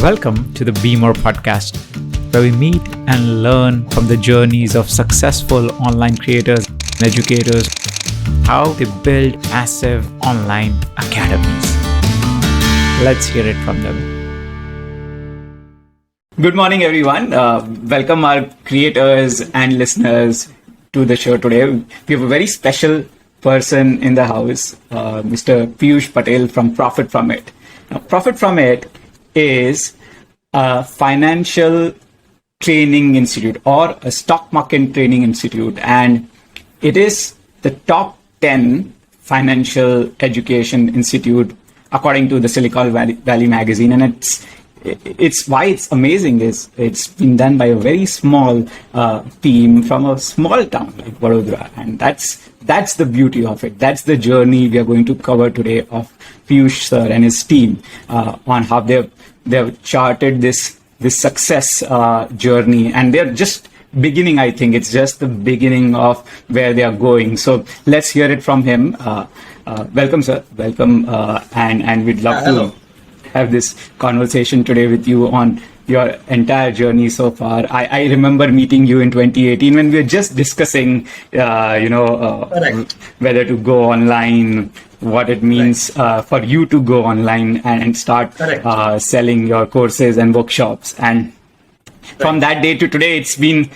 Welcome to the BEMORE podcast, where we meet and learn from the journeys of successful online creators and educators, how they build massive online academies. Let's hear it from them. Good morning, everyone. Welcome our creators and listeners to the show today. We have a very special person in the house, Mr. Piyush Patel from profitfromit. Now, profitfromit is a financial training institute or a stock market training institute, and it is the top 10 financial education institute according to the Silicon Valley magazine. And it's why it's amazing is it's been done by a very small team from a small town like Vadodara, and that's the beauty of it. That's the journey we are going to cover today of Piyush sir and his team on how they've charted this success journey, and they're just beginning. I think it's just the beginning of where they are going. So let's hear it from him. Welcome, sir. Welcome, and we'd love to have this conversation today with you on your entire journey so far. I remember meeting you in 2018 when we were just discussing, whether to go online, what it means for you to go online and start selling your courses and workshops. And from that day to today, it's been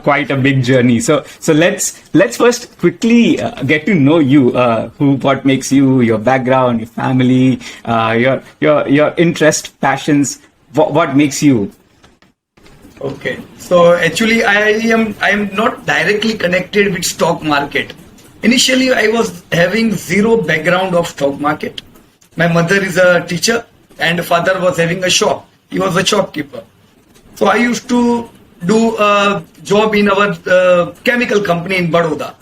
quite a big journey. So let's first quickly get to know you. What makes you, your background, your family, your interest, passions. What makes you? Okay, so actually, I am not directly connected with stock market. Initially, I was having zero background of stock market. My mother is a teacher, and father was having a shop. He was a shopkeeper. So I used to do a job in our chemical company in Baroda,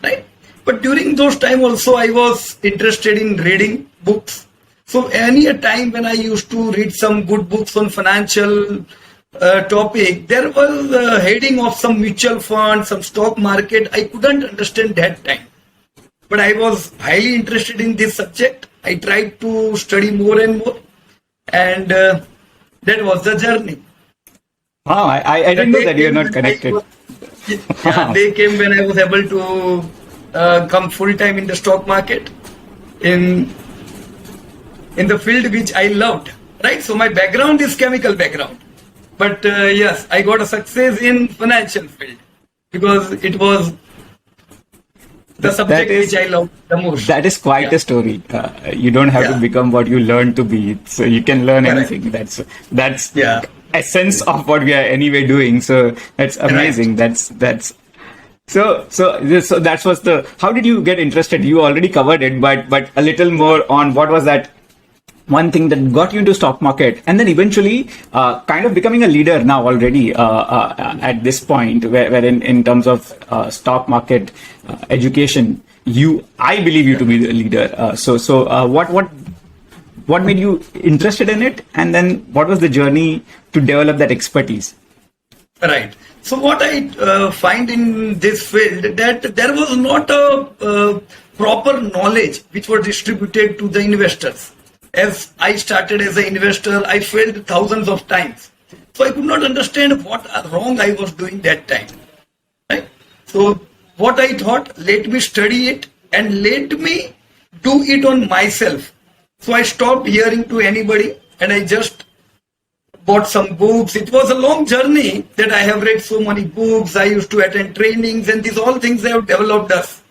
right? But during those time also I was interested in reading books. So any a time when I used to read some good books on financial topic, there was a heading of some mutual fund, some stock market. I couldn't understand that time. But I was highly interested in this subject. I tried to study more and more, and that was the journey. Wow, I didn't know that you're not connected. They came when I was able to come full time in the stock market in the field which I loved. Right, so my background is chemical background, but yes, I got a success in financial field because it was the subject which I loved the most. That is quite a story. You don't have to become what you learn to be. So you can learn anything. That's essence of what we are anyway doing. So that's amazing. That's so that was the. How did you get interested? You already covered it, but a little more on what was that one thing that got you into stock market, and then eventually kind of becoming a leader now already at this point, where in terms of stock market education, I believe you to be the leader. So what made you interested in it, and then what was the journey to develop that expertise? Right. So what I find in this field that there was not a proper knowledge which was distributed to the investors. As I started as an investor, I failed thousands of times. So I could not understand what wrong I was doing that time. Right? So what I thought, let me study it and let me do it on myself. So I stopped hearing to anybody and I just bought some books. It was a long journey that I have read so many books. I used to attend trainings, and these all things have developed us.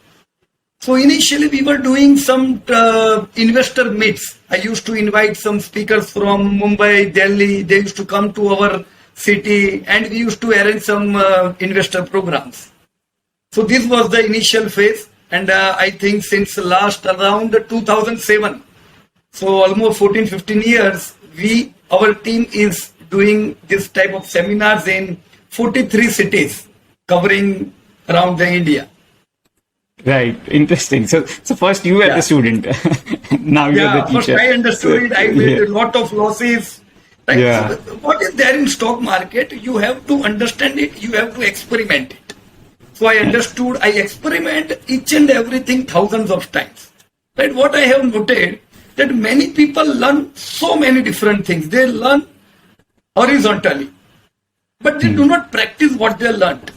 So initially we were doing some investor meets. I used to invite some speakers from Mumbai, Delhi. They used to come to our city, and we used to arrange some investor programs. So this was the initial phase, and I think since last around 2007, so almost 14-15 years, our team is doing this type of seminars in 43 cities covering around the India. Right, interesting. So first you were the student, now you're the teacher. First I understood it. I made a lot of losses. Right? Yeah. So what is there in stock market? You have to understand it. You have to experiment it. So I understood. I experiment each and everything thousands of times. Right? What I have noted that many people learn so many different things. They learn horizontally, but they do not practice what they learned.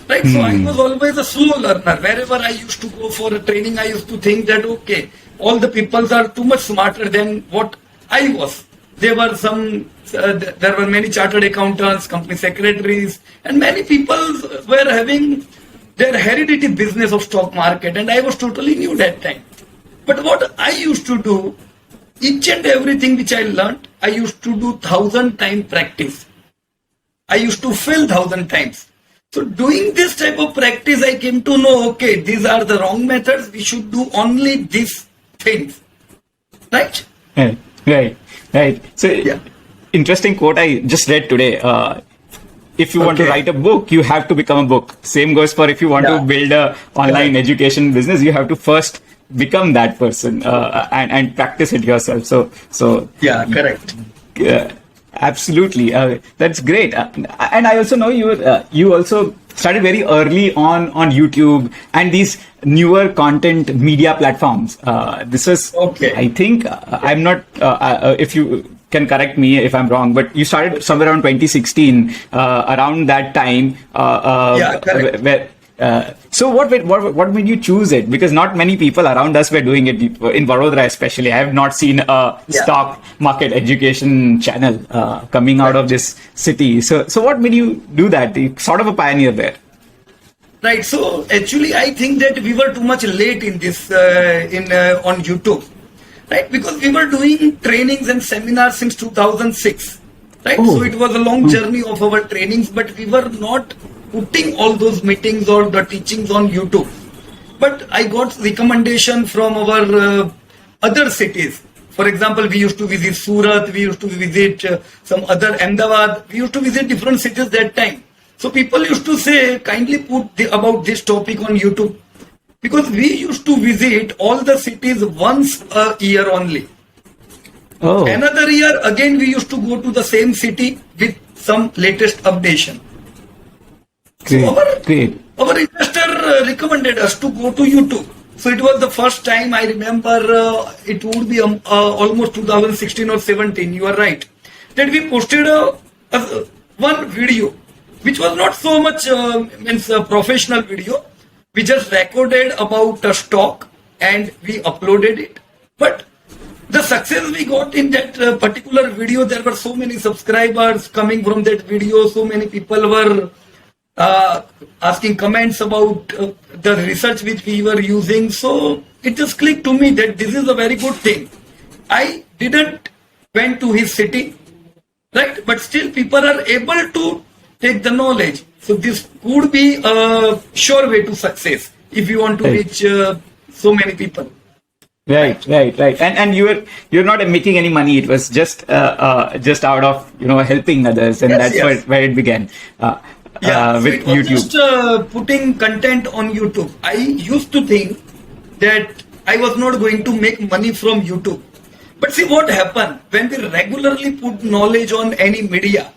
Right? So I was always a slow learner. Wherever I used to go for a training, I used to think that, okay, all the people are too much smarter than what I was. There were many chartered accountants, company secretaries, and many people were having their hereditary business of stock market, and I was totally new that time. But what I used to do, each and everything which I learned, I used to do 1,000-time practice. I used to fail 1,000 times. So doing this type of practice, I came to know, okay, these are the wrong methods. We should do only these things. Right? Right. So, interesting quote I just read today. If you want to write a book, you have to become a book. Same goes for if you want to build a online education business, you have to first become that person and practice it yourself. So correct. Absolutely, that's great. And I also know you also started very early on YouTube and these newer content media platforms. This was, I think, I'm not. If you can correct me if I'm wrong, but you started somewhere around 2016, around that time. Correct. So what made you choose it? Because not many people around us were doing it in Vadodara, especially. I have not seen a stock market education channel coming out of this city. So what made you do that? You're sort of a pioneer there. Right. So actually, I think that we were too much late in this on YouTube, right? Because we were doing trainings and seminars since 2006, right? So it was a long journey of our trainings, but we were not putting all those meetings or the teachings on YouTube. But I got recommendation from our other cities. For example, we used to visit Surat, we used to visit some other Ahmedabad, we used to visit different cities that time. So people used to say, kindly put about this topic on YouTube. Because we used to visit all the cities once a year only. Another year, again, we used to go to the same city with some latest updation. Our investor recommended us to go to YouTube. So it was the first time I remember, it would be almost 2016 or 17, you are right, that we posted one video, which was not so much a professional video. We just recorded about a stock and we uploaded it. But the success we got in that particular video, there were so many subscribers coming from that video, so many people were asking comments about the research which we were using. So it just clicked to me that this is a very good thing. I didn't went to his city, right? But still people are able to take the knowledge. So this could be a sure way to success if you want to reach so many people. Right. And you're not making any money. It was just out of helping others, and that's where it began. With so YouTube. Just putting content on YouTube. I used to think that I was not going to make money from YouTube. But see what happened when we regularly put knowledge on any media.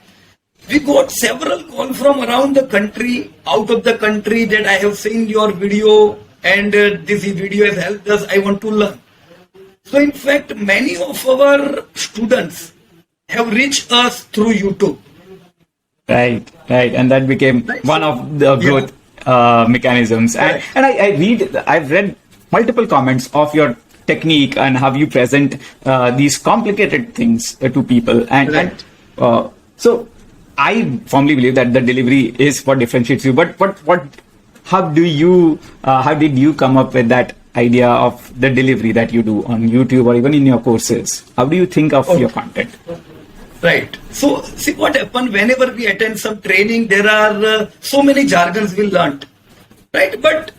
We got several calls from around the country, out of the country, that I have seen your video and this video has helped us. I want to learn. So in fact, many of our students have reached us through YouTube. Right, and that became one of the growth mechanisms. And I've read multiple comments of your technique and how you present these complicated things to people. And so I firmly believe that the delivery is what differentiates you. But how did you come up with that idea of the delivery that you do on YouTube or even in your courses? How do you think of your content? Right. So, see what happened whenever we attend some training, there are so many jargons we learned. Right. But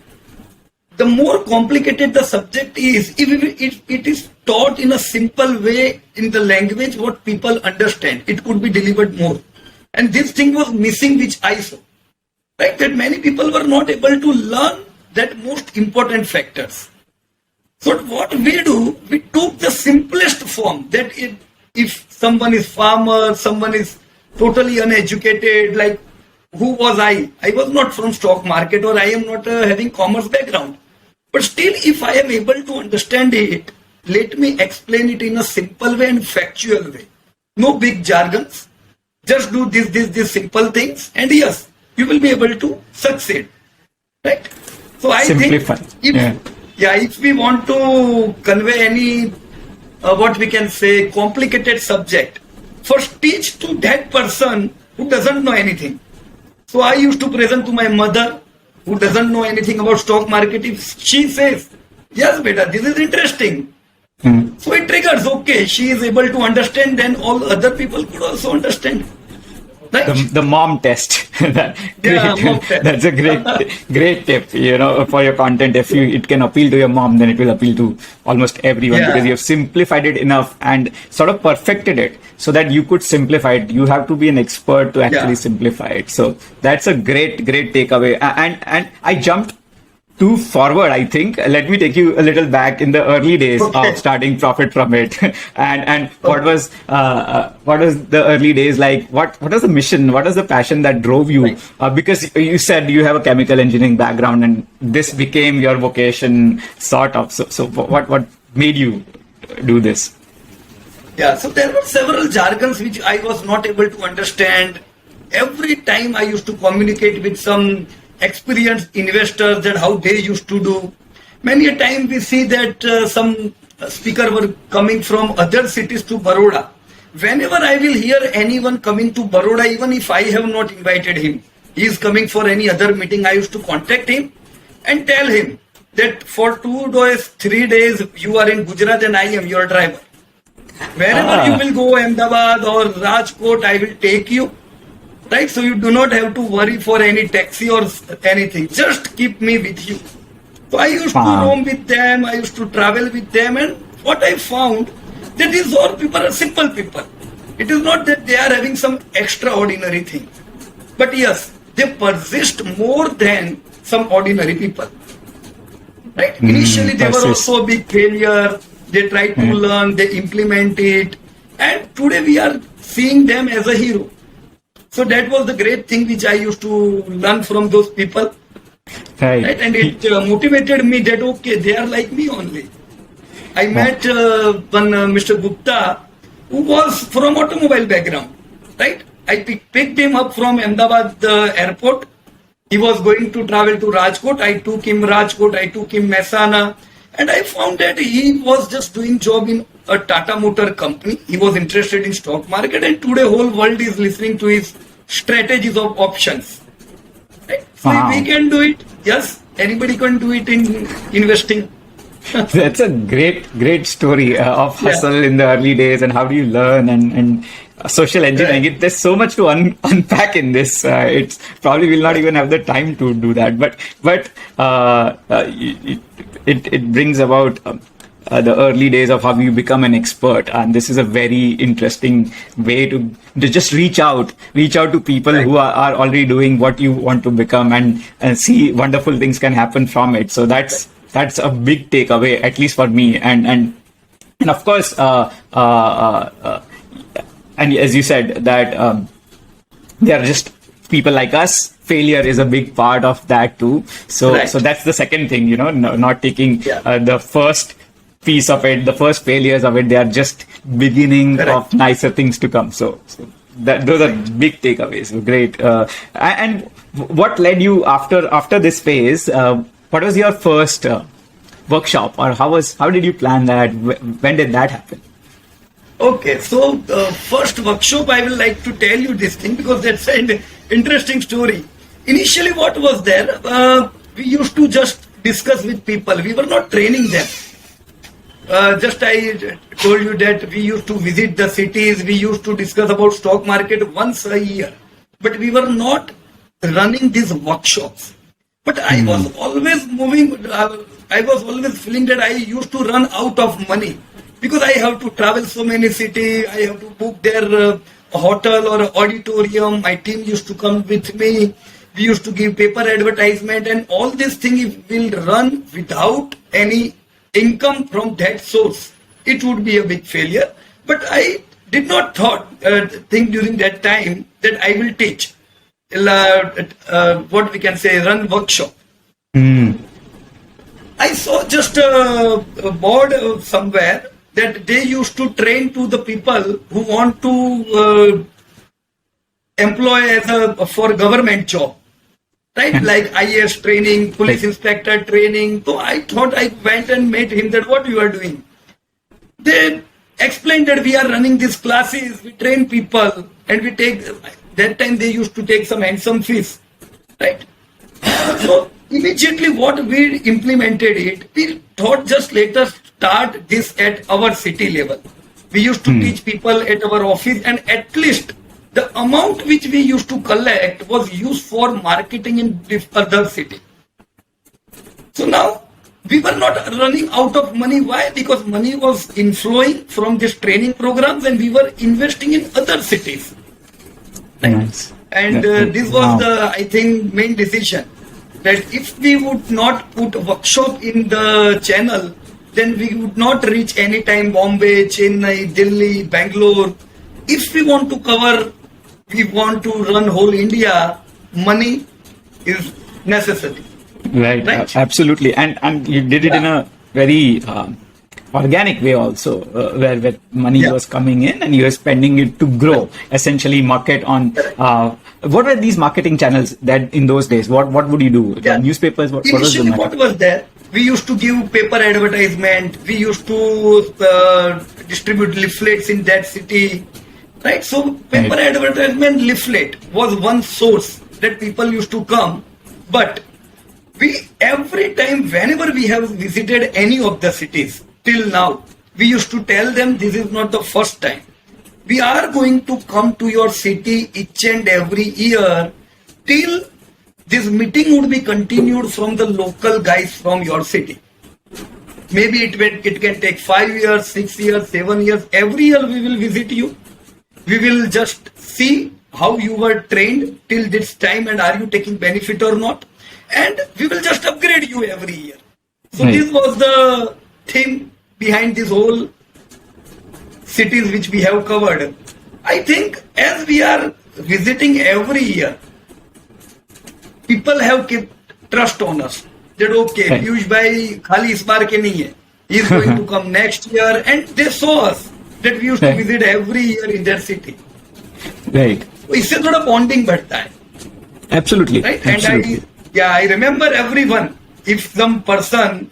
the more complicated the subject is, if it is taught in a simple way in the language what people understand, it could be delivered more. And this thing was missing, which I saw. Right. That many people were not able to learn that most important factors. So what we do, we took the simplest form that if someone is farmer, someone is totally uneducated, like who was I? I was not from stock market or I am not having commerce background. But still, if I am able to understand it, let me explain it in a simple way and factual way. No big jargons. Just do these simple things, and yes, you will be able to succeed. Right? So I Simplify. think if we want to convey any what we can say complicated subject, first teach to that person who doesn't know anything. So I used to present to my mother who doesn't know anything about stock market. If she says, yes, beta, this is interesting. So it triggers, okay, she is able to understand, then all other people could also understand. Right? The mom test. Mom test. That's a great tip, for your content. If it can appeal to your mom, then it will appeal to almost everyone, because you have simplified it enough and sort of perfected it so that you could simplify it. You have to be an expert to actually simplify it. So that's a great takeaway. And I jumped too forward, I think. Let me take you a little back in the early days of starting Profit From It, and what was the early days like? What was the mission? What was the passion that drove you? Because you said you have a chemical engineering background, and this became your vocation, sort of. So what made you do this? Yeah, so there were several jargons which I was not able to understand. Every time I used to communicate with some experienced investors that how they used to do. Many a time we see that some speaker were coming from other cities to Baroda. Whenever I will hear anyone coming to Baroda, even if I have not invited him, he is coming for any other meeting, I used to contact him and tell him that for 2 days, 3 days, you are in Gujarat and I am your driver. Wherever you will go, Ahmedabad or Rajkot, I will take you. Right, so you do not have to worry for any taxi or anything. Just keep me with you. So I used to roam with them. I used to travel with them, and what I found that these all people are simple people. It is not that they are having some extraordinary thing, but yes, they persist more than some ordinary people. Right? Initially, they were also a big failure. They tried to learn, they implement it, and today we are seeing them as a hero. So that was the great thing which I used to learn from those people. Right? And it motivated me that, okay, they are like me only. I met one Mr. Gupta who was from automobile background. Right? I picked him up from Ahmedabad airport. He was going to travel to Rajkot. I took him Rajkot. I took him Mehsana. And I found that he was just doing job in a Tata Motor company. He was interested in stock market, and today whole world is listening to his strategies of options. Right? So if we can do it, yes, anybody can do it in investing. That's a great story of hustle in the early days, and how do you learn and social engineering. There's so much to unpack in this. It's probably will not even have the time to do that. But it brings about the early days of how you become an expert, and this is a very interesting way to just reach out to people who are already doing what you want to become, and see wonderful things can happen from it. So that's a big takeaway, at least for me, and of course and as you said that they are just people like us. Failure is a big part of that too. So that's the second thing, not taking the first piece of it, the first failures of it. They are just beginning of nicer things to come. So those are big takeaways. Great. And what led you after this phase? What was your first workshop, or how did you plan that? When did that happen? Okay, so the first workshop, I will like to tell you this thing because that's an interesting story. Initially, what was there? We used to just discuss with people. We were not training them. Just I told you that we used to visit the cities. We used to discuss about stock market once a year. But we were not running these workshops. But I was always moving. I was always feeling that I used to run out of money. Because I have to travel so many cities, I have to book their hotel or auditorium. My team used to come with me. We used to give paper advertisement, and all these things will run without any income from that source. It would be a big failure. But I did not think during that time that I will teach. What we can say, run workshop. I saw just a board somewhere that they used to train to the people who want to employ as for government job, right? Like IAS training, police inspector training. So I thought, I went and met him that what you are doing. They explained that we are running these classes, we train people, and we take, that time they used to take some handsome fees, right? So immediately what we implemented it, we thought just let us start this at our city level. We used to teach people at our office, and at least the amount which we used to collect was used for marketing in this other city. So now we were not running out of money. Why? Because money was inflowing from these training programs and we were investing in other cities. Right? Nice. And this was the, I think, main decision, that if we would not put a workshop in the channel, then we would not reach any time Bombay, Chennai, Delhi, Bangalore. If we want to cover, we want to run whole India, money is necessary. Right. Absolutely. And you did it in a very organic way also, where money was coming in and you were spending it to grow, essentially market on. What were these marketing channels that in those days? What would you do? The newspapers? What was the what was there? We used to give paper advertisement. We used to distribute leaflets in that city. Right? So paper advertisement, leaflet was one source that people used to come. But we, every time, whenever we have visited any of the cities till now, we used to tell them this is not the first time. We are going to come to your city each and every year till this meeting would be continued from the local guys from your city. Maybe it can take 5 years, 6 years, 7 years. Every year we will visit you. We will just see how you were trained till this time and are you taking benefit or not. And we will just upgrade you every year. So this was the theme behind this whole cities which we have covered. I think as we are visiting every year, people have kept trust on us. That okay, Piyush bhai khali is baar ke nahi hai. He is going to come next year, and they saw us that we used to visit every year in their city. Right. इससे थोड़ा bonding बढ़ता है. Absolutely. Right. Absolutely. And I remember everyone. If some person,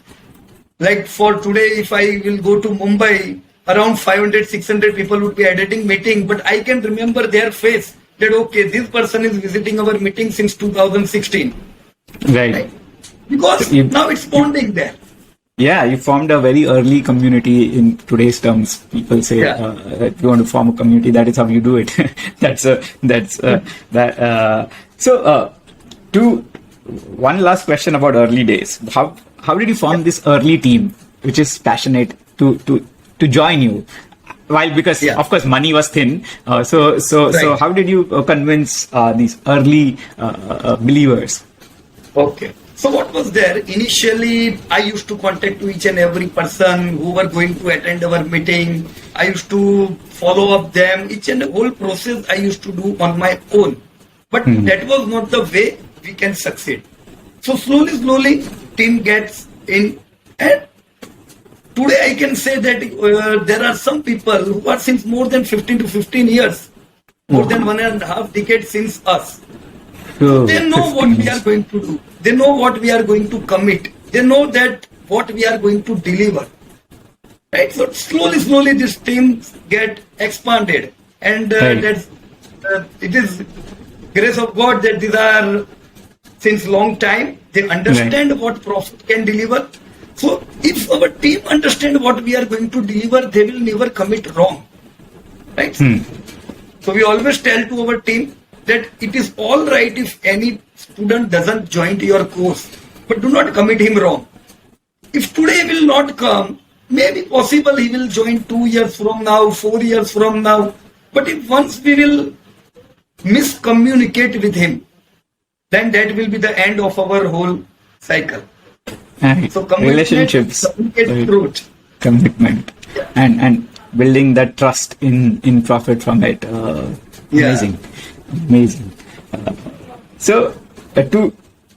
like for today, if I will go to Mumbai, around 500, 600 people would be attending meeting, but I can remember their face that okay, this person is visiting our meeting since 2016. Right. Because now it's bonding there. Yeah, you formed a very early community in today's terms. People say if you want to form a community, that is how you do it. So, one last question about early days. How did you form this early team, which is passionate to join you? While because of course money was thin, so how did you convince these early believers? Okay. So what was there? Initially, I used to contact to each and every person who were going to attend our meeting. I used to follow up them. Each and the whole process I used to do on my own. But that was not the way we can succeed. So slowly, team gets in. And today I can say that there are some people who are since more than 15 to 15 years, more than 1.5 decades since us. So they know what we are going to do. They know what we are going to commit. They know that what we are going to deliver. Right? So slowly this team get expanded. And that's, it is grace of God that these are since long time. They understand what Profit can deliver. So if our team understand what we are going to deliver, they will never commit wrong. Right? So we always tell to our team that it is all right if any student doesn't join to your course, but do not commit him wrong. If today he will not come, maybe possible he will join 2 years from now, 4 years from now. But if once we will miscommunicate with him, then that will be the end of our whole cycle. So relationships, commitment, and building that trust in Profit from it. Amazing. So,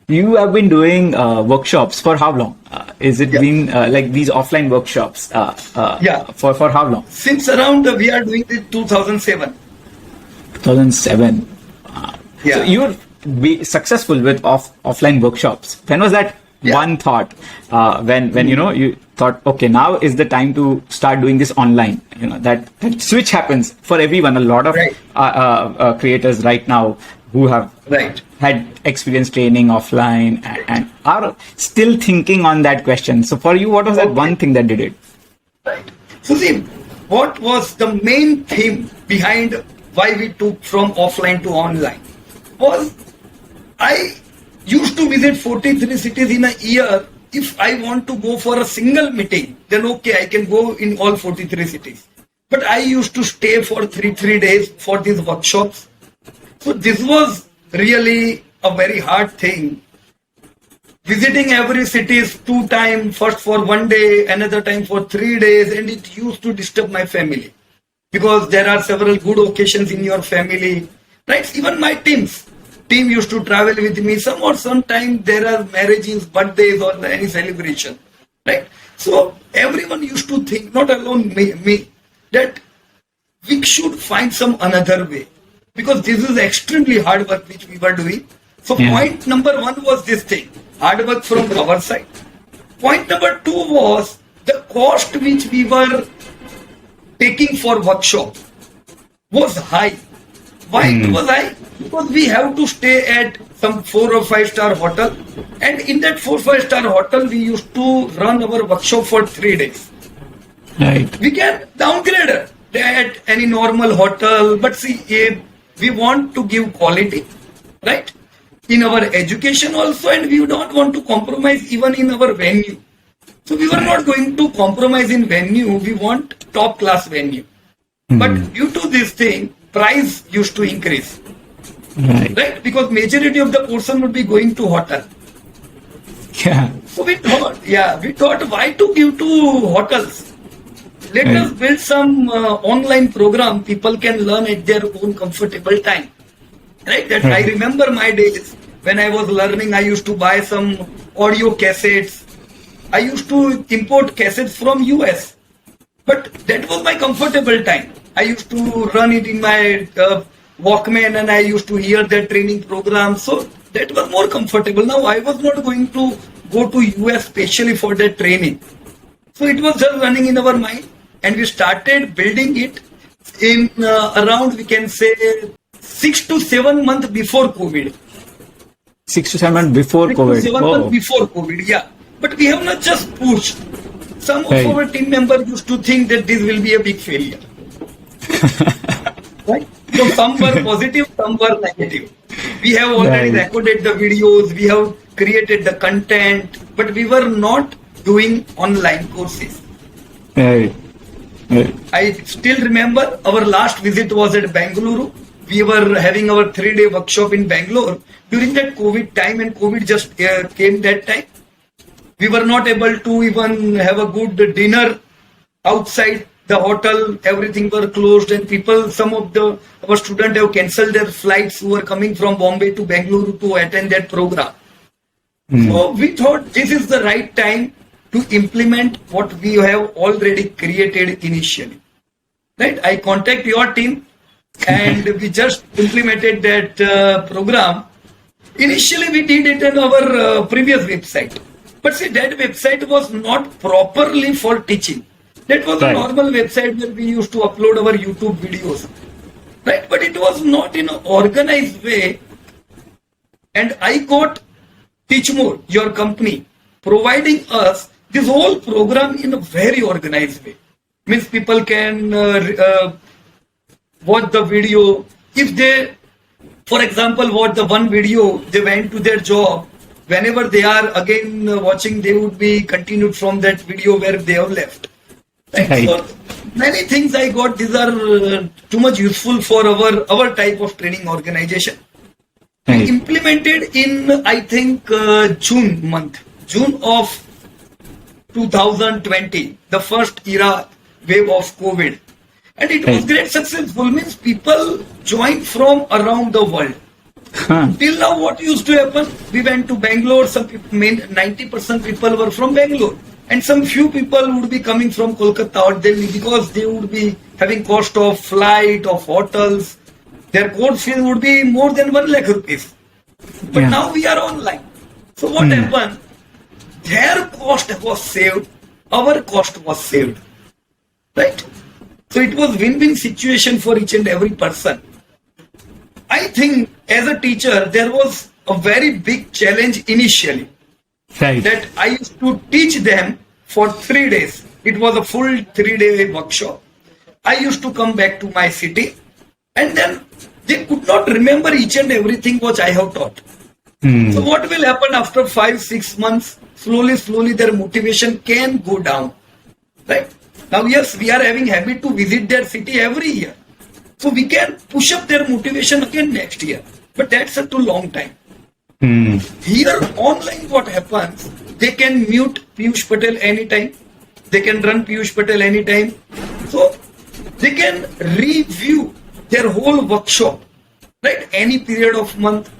you have been doing workshops for how long? is it Yeah. been like these offline workshops? Yeah. For how long? Since around we are doing it 2007. 2007. Yeah. So you're successful with offline workshops. When was that Yeah. one thought? When you thought, okay, now is the time to start doing this online. That switch happens for everyone. A lot of Right. creators right now who have Right. had experience training offline and are still thinking on that question. So for you, what was that one thing that did it? Right. So see, what was the main theme behind why we took from offline to online was I used to visit 43 cities in a year. If I want to go for a single meeting, then okay, I can go in all 43 cities. But I used to stay for three days for these workshops. So this was really a very hard thing. Visiting every city is 2 times, first for 1 day, another time for 3 days, and it used to disturb my family. Because there are several good occasions in your family, right? Even my team used to travel with me. Sometime there are marriages, birthdays, or any celebration, right? So everyone used to think, not alone me, that we should find some another way, because this is extremely hard work which we were doing. So point number 1 was this thing, hard work from our side. Point number 2 was the cost which we were taking for workshop was high. Why it was high? Because we have to stay at some 4 or 5 star hotel, and in that 4 or 5 star hotel we used to run our workshop for 3 days. Right. We can downgrade it at any normal hotel, but see, if we want to give quality, right, in our education also, and we don't want to compromise even in our venue. So we were not going to compromise in venue. We want top class venue. But due to this thing, price used to increase, right? Because majority of the portion would be going to hotel. Yeah. So we thought, why to give to hotels? Let us build some online program. People can learn at their own comfortable time, right? That I remember my days when I was learning. I used to buy some audio cassettes. I used to import cassettes from US, but that was my comfortable time. I used to run it in my Walkman, and I used to hear their training program. So that was more comfortable. Now I was not going to go to US specially for that training. So it was just running in our mind, and we started building it in around, we can say, 6 to 7 months before COVID. 6 to 7 months before 6 COVID. to 7 months before COVID, yeah. But we have not just pushed. Some of our team members used to think that this will be a big failure. Right? So some were positive, some were negative. We have already recorded the videos, we have created the content, but we were not doing online courses. Right. I still remember our last visit was at Bengaluru. We were having our 3-day workshop in Bangalore during that COVID time, and COVID just came that time. We were not able to even have a good dinner outside the hotel. Everything were closed, and some of our students have cancelled their flights who were coming from Bombay to Bengaluru to attend that program. So we thought this is the right time to implement what we have already created initially. Right? I contact your team, and we just implemented that program. Initially, we did it on our previous website. But see, that website was not properly for teaching. That was a normal website where we used to upload our YouTube videos. Right? But it was not in an organized way. And I got Teachmore, your company, providing us this whole program in a very organized way. Means people can watch the video. If they, for example, watch the one video, they went to their job. Whenever they are again watching, they would be continued from that video where they have left. Right? So many things I got. These are too much useful for our type of training organization. We implemented in, I think, June of 2020, the first wave of COVID. And it was great successful. Means people joined from around the world. Till now, what used to happen? We went to Bangalore. Some people, 90% people were from Bangalore, and some few people would be coming from Kolkata or Delhi because they would be having cost of flight, of hotels. Their course fees would be more than 1 lakh rupees. But now we are online. So what happened? Their cost was saved. Our cost was saved. Right? So it was win-win situation for each and every person. I think as a teacher, there was a very big challenge initially. Right. That I used to teach them for 3 days. It was a full 3-day workshop. I used to come back to my city, and then they could not remember each and everything which I have taught. So what will happen after 5-6 months? Slowly their motivation can go down. Right? Now, yes, we are having habit to visit their city every year. So we can push up their motivation again next year. But that's a too long time. Here, online, what happens? They can mute Piyush Patel anytime. They can run Piyush Patel anytime. So they can review their whole workshop, right? Any period of month.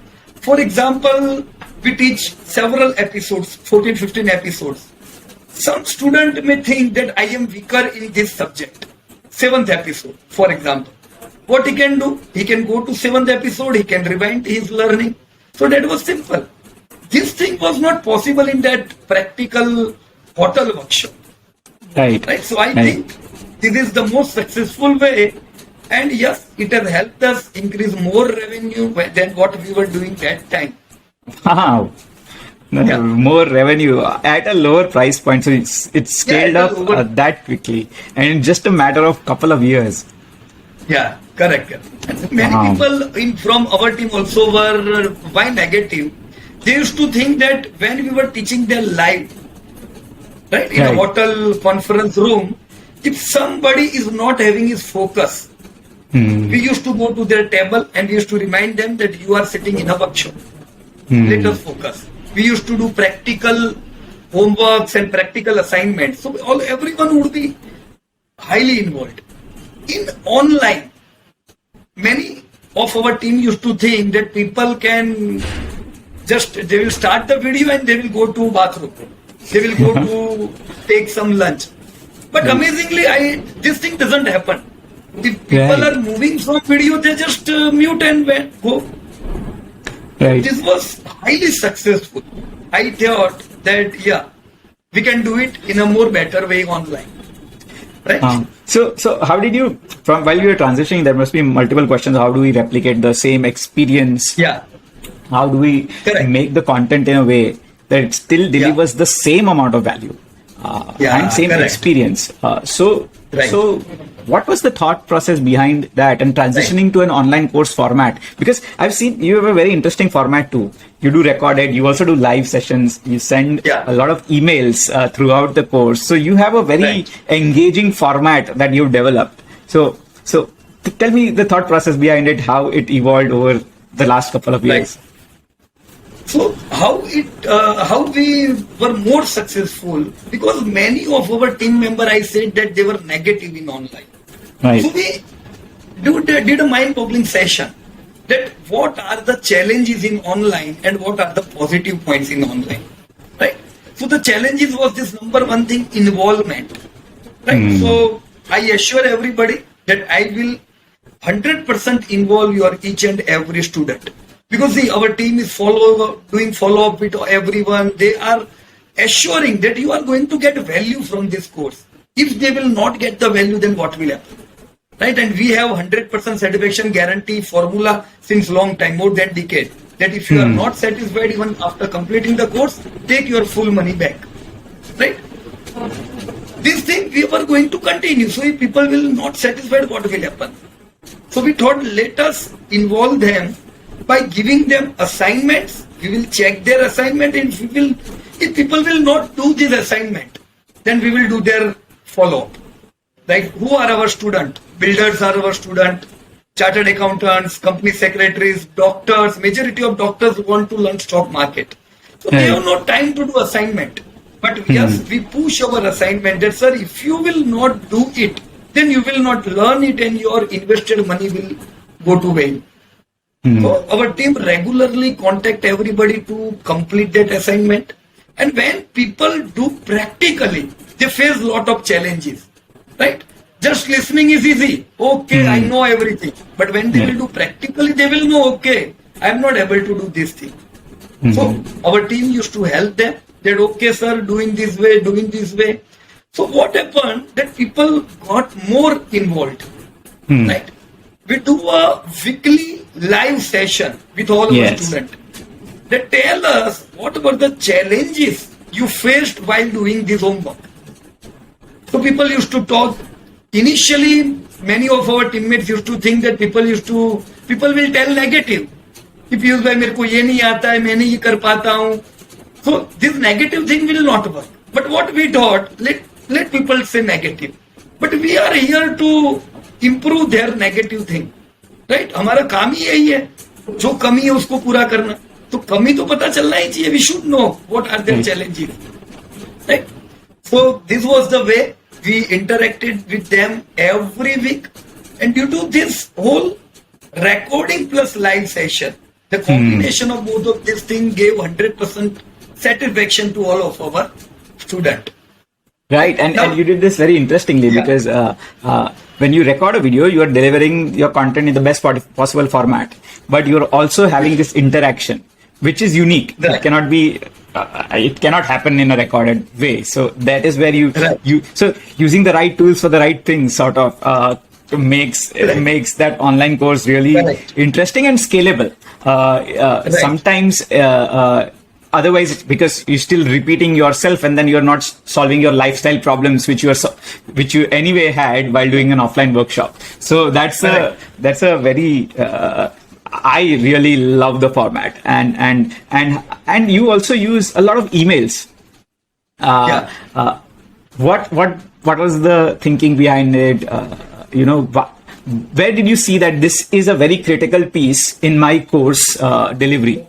For example, we teach several episodes, 14-15 episodes. Some student may think that I am weaker in this subject. 7th episode, for example. What he can do? He can go to 7th episode, he can rewind his learning. So that was simple. This thing was not possible in that practical hotel workshop. Right. So I think this is the most successful way. And yes, it has helped us increase more revenue than what we were doing that time. Wow. More revenue at a lower price point. So it's scaled up that quickly. And in just a matter of couple of years. Yeah, correct. And many people from our team also were why negative. They used to think that when we were teaching them live, right, in a hotel conference room, if somebody is not having his focus, we used to go to their table and we used to remind them that you are sitting in a workshop. Let us focus. We used to do practical homeworks and practical assignments. So everyone would be highly involved. In online, many of our team used to think that people can they will start the video and they will go to bathroom. They will go to take some lunch. But amazingly, this thing doesn't happen. If people are moving from video, they just mute and go. Right. This was highly successful. I thought that, we can do it in a more better way online. Right? So how did you, while you were transitioning, there must be multiple questions. How do we replicate the same experience? Yeah. How do we make the content in a way that it still delivers the same amount of value and same experience? So what was the thought process behind that and transitioning to an online course format? Because I've seen you have a very interesting format too. You do recorded, you also do live sessions, you send a lot of emails throughout the course. So you have a very engaging format that you've developed. So tell me the thought process behind it, how it evolved over the last couple of years. So how we were more successful, because many of our team members, I said that they were negative in online. Right. So we did a mind-boggling session that what are the challenges in online and what are the positive points in online. Right. So the challenges was this number one thing, involvement. Right. So I assure everybody that I will 100% involve each and every student. Because our team is doing follow-up with everyone. They are assuring that you are going to get value from this course. If they will not get the value, then what will happen? Right? And we have 100% satisfaction guarantee formula since long time, more than decade. That if you are not satisfied even after completing the course, take your full money back. Right? This thing we were going to continue. So if people will not satisfied, what will happen? So we thought, let us involve them by giving them assignments. We will check their assignment, and if people will not do this assignment, then we will do their follow-up. Like, who are our students? Builders are our students, chartered accountants, company secretaries, doctors. Majority of doctors want to learn stock market. So they have no time to do assignment. But yes, we push our assignment that, sir, if you will not do it, then you will not learn it and your invested money will go to vain. So our team regularly contact everybody to complete that assignment. And when people do practically, they face a lot of challenges, right? Just listening is easy. Okay, I know everything. But when they will do practically, they will know, okay, I'm not able to do this thing. So our team used to help them. That, okay, sir, doing this way, doing this way. So what happened, that people got more involved, right? We do a weekly live session with all our students. They tell us what were the challenges you faced while doing this homework. So people used to talk. Initially, many of our teammates used to think that people will tell negative. कि पीयूष भाई मेरे को ये नहीं आता है, मैं नहीं ये कर पाता हूँ. So this negative thing will not work. But what we thought, let people say negative. But we are here to improve their negative thing. Right? हमारा काम ही यही है. जो कमी है उसको पूरा करना. तो कमी तो पता चलना ही चाहिए. We should know what are their challenges. Right? So this was the way we interacted with them every week. And due to this whole recording plus live session, the combination of both of these things gave 100% satisfaction to all of our students. Right, and you did this very interestingly because when you record a video, you are delivering your content in the best possible format, but you're also having this interaction, which is unique. Right. It cannot happen in a recorded way. So that is where so using the right tools for the right things sort of makes that online course really interesting and scalable. Sometimes otherwise, because you're still repeating yourself and then you're not solving your lifestyle problems which you anyway had while doing an offline workshop. So that's a very I really love the format, and you also use a lot of emails. What was the thinking behind it? Where did you see that this is a very critical piece in my course delivery?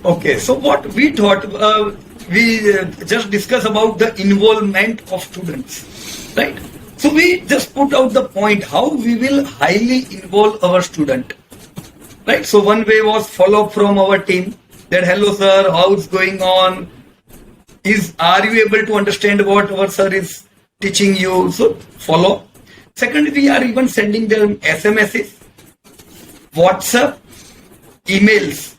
Okay, so what we thought, we just discussed about the involvement of students, right? So we just put out the point how we will highly involve our student, right? So one way was follow up from our team that, hello sir, how's going on? Are you able to understand what our sir is teaching you? So follow. Second, we are even sending them SMSs, WhatsApp, emails.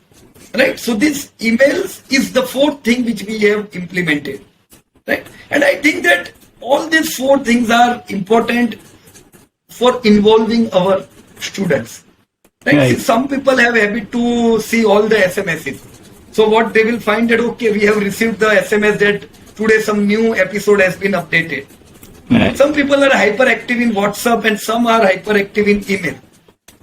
Right, so this emails is the fourth thing which we have implemented, right? And I think that all these four things are important for involving our students. Right? Some people have habit to see all the SMSs. So what they will find that, okay, we have received the SMS that today some new episode has been updated. Right. Some people are hyperactive in WhatsApp and some are hyperactive in email.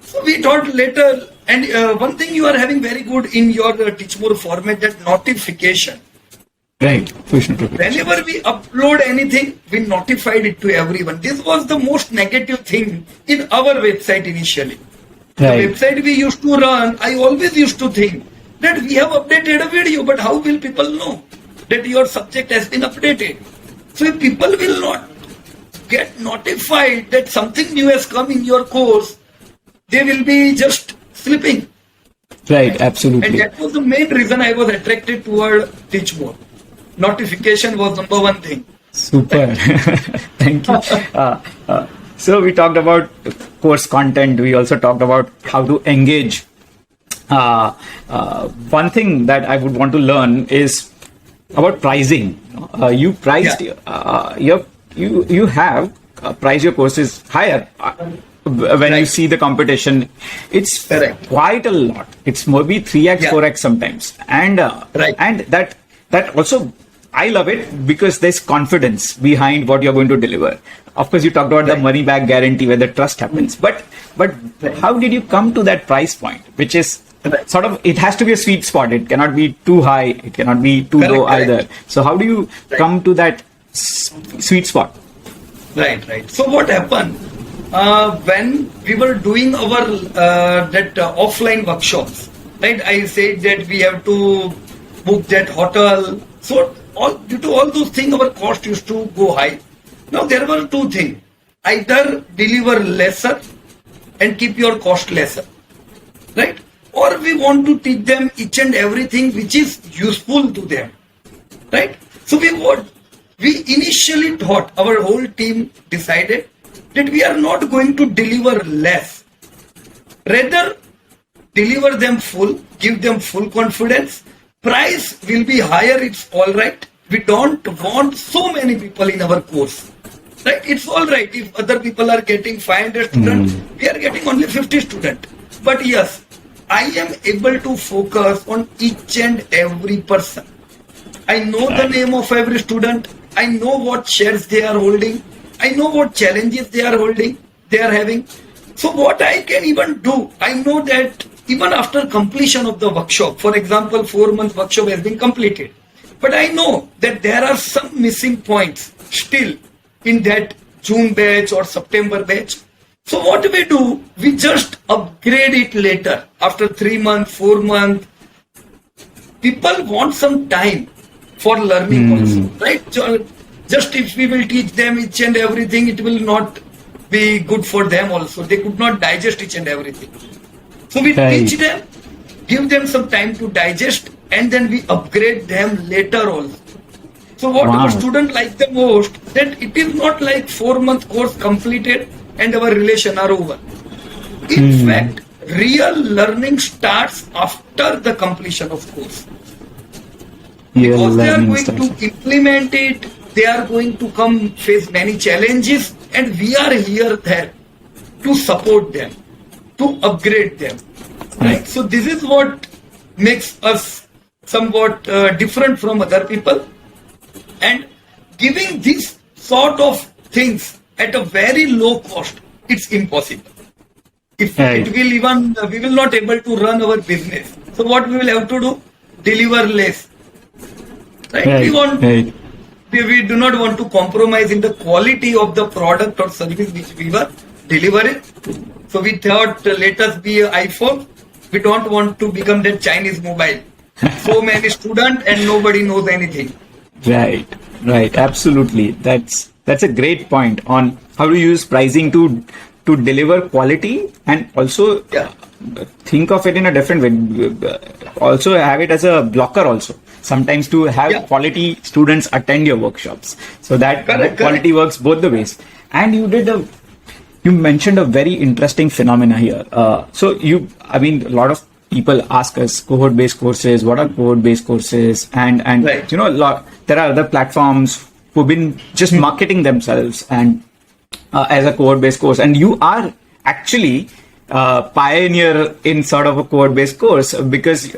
So we thought later, and one thing you are having very good in your teachmore format, that notification. Right. Whenever we upload anything, we notified it to everyone. This was the most negative thing in our website initially. Right. The website we used to run, I always used to think that we have updated a video, but how will people know that your subject has been updated? So if people will not get notified that something new has come in your course, they will be just sleeping. Right, absolutely. And that was the main reason I was attracted toward teachmore. Notification was number one thing. Super. Thank you. So we talked about course content. We also talked about how to engage. One thing that I would want to learn is about pricing. You priced, you have priced your courses higher. When you see the competition, it's quite a lot. It's maybe 3x, 4x sometimes. And and that also, I love it because there's confidence behind what you're going to deliver. Of course, you talked about the money back guarantee where the trust happens. But how did you come to that price point, which is sort of, it has to be a sweet spot. It cannot be too high. It cannot be too low either. So how do you come to that sweet spot? Right. So what happened? When we were doing our offline workshops, right? I said that we have to book that hotel. So due to all those things, our cost used to go high. Now there were two things: either deliver lesser and keep your cost lesser, right? Or we want to teach them each and everything which is useful to them, right? So we initially thought, our whole team decided that we are not going to deliver less, rather deliver them full, give them full confidence. Price will be higher, it's all right. We don't want so many people in our course, right? It's all right if other people are getting 500 students, we are getting only 50 students. But yes, I am able to focus on each and every person. I know the name of every student. I know what shares they are holding. I know what challenges they are having. So what I can even do, I know that even after completion of the workshop, for example, 4-month workshop has been completed. But I know that there are some missing points still in that June batch or September batch. So what we do, we just upgrade it later after 3 months, 4 months. People want some time for learning also, right? Just if we will teach them each and everything, it will not be good for them also. They could not digest each and everything. So we teach them, give them some time to digest, and then we upgrade them later also. So what our students like the most, that it is not like 4-month course completed and our relation are over. In fact, real learning starts after the completion of course. Because they are going to implement it, they are going to come face many challenges, and we are here there to support them, to upgrade them. Right? So this is what makes us somewhat different from other people, and giving this sort of things at a very low cost, it's impossible. If it will even, we will not able to run our business. So what we will have to do? Deliver less. Right? We do not want to compromise in the quality of the product or service which we were delivering. So we thought, let us be an iPhone. We don't want to become that Chinese mobile. So many students and nobody knows anything. Right, absolutely. That's a great point on how to use pricing to deliver quality, and also think of it in a different way. Also have it as a blocker also. Sometimes to have quality students attend your workshops. So that quality works both the ways. And you mentioned a very interesting phenomena here. So a lot of people ask us cohort-based courses. What are cohort-based courses? And there are other platforms who've been just marketing themselves and as a cohort-based course. And you are actually pioneer in sort of a cohort-based course because